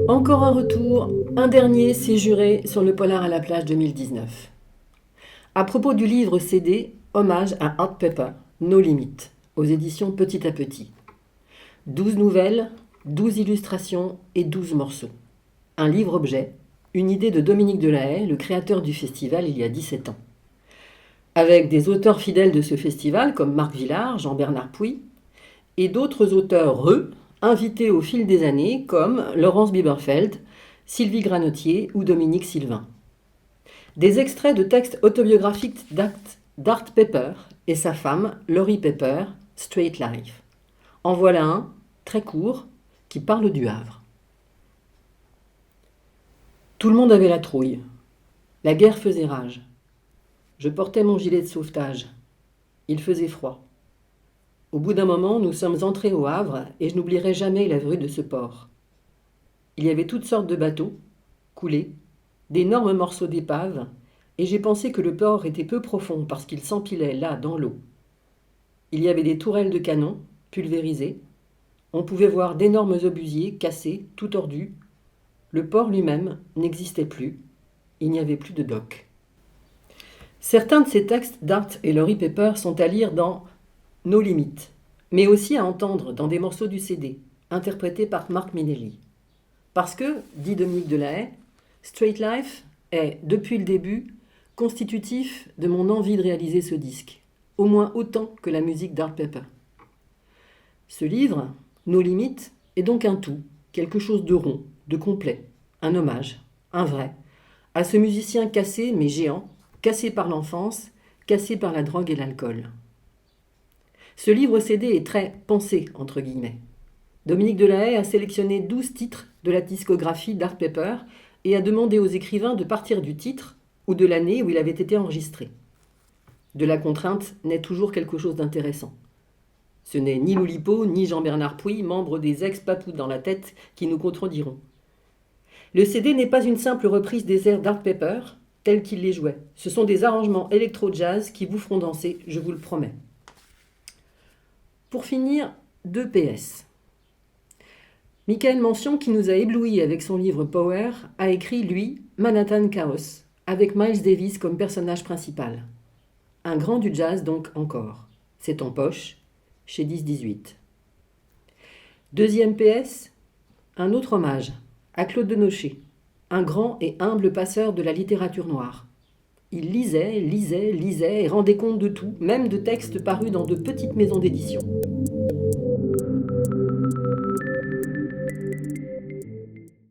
Encore un retour, un dernier, c'est juré sur le Polar à la plage 2019. À propos du livre CD, hommage à Art Pepper, No Limit, aux éditions Petit à Petit. 12 nouvelles, 12 illustrations et 12 morceaux. Un livre-objet, une idée de Dominique Delahaye, le créateur du festival il y a 17 ans. Avec des auteurs fidèles de ce festival comme Marc Villard, Jean-Bernard Pouy, et d'autres auteurs invités au fil des années comme Laurence Biberfeld, Sylvie Granotier ou Dominique Sylvain. Des extraits de textes autobiographiques d'Art Pepper et sa femme, Laurie Pepper, Straight Life. En voilà un, très court, qui parle du Havre. Tout le monde avait la trouille. La guerre faisait rage. Je portais mon gilet de sauvetage. Il faisait froid. Au bout d'un moment, nous sommes entrés au Havre et je n'oublierai jamais la rue de ce port. Il y avait toutes sortes de bateaux, coulés, d'énormes morceaux d'épave, et j'ai pensé que le port était peu profond parce qu'il s'empilait là, dans l'eau. Il y avait des tourelles de canon, pulvérisées. On pouvait voir d'énormes obusiers cassés, tout tordus. Le port lui-même n'existait plus. Il n'y avait plus de dock. Certains de ces textes d'Art et Laurie Pepper sont à lire dans No Limit, mais aussi à entendre dans des morceaux du CD, interprétés par Marc Minelli. Parce que, dit Dominique Delahaye, Straight Life est, depuis le début, constitutif de mon envie de réaliser ce disque, au moins autant que la musique d'Art Pepper. Ce livre, No Limit, est donc un tout, quelque chose de rond, de complet, un hommage, un vrai, à ce musicien cassé mais géant, cassé par l'enfance, cassé par la drogue et l'alcool. Ce livre CD est très « pensé » entre guillemets. Dominique Delahaye a sélectionné 12 titres de la discographie d'Art Pepper et a demandé aux écrivains de partir du titre ou de l'année où il avait été enregistré. De la contrainte naît toujours quelque chose d'intéressant. Ce n'est ni Loulipo ni Jean-Bernard Pouy, membres des ex-Papous dans la tête, qui nous contrediront. Le CD n'est pas une simple reprise des airs d'Art Pepper, tels qu'il les jouait. Ce sont des arrangements électro-jazz qui vous feront danser, je vous le promets. Pour finir, 2 PS. Michael Mention, qui nous a éblouis avec son livre Power, a écrit, lui, Manhattan Chaos, avec Miles Davis comme personnage principal. Un grand du jazz donc encore. C'est en poche, chez 10-18. Deuxième PS, un autre hommage à Claude Denochet, un grand et humble passeur de la littérature noire. Il lisait et rendait compte de tout, même de textes parus dans de petites maisons d'édition.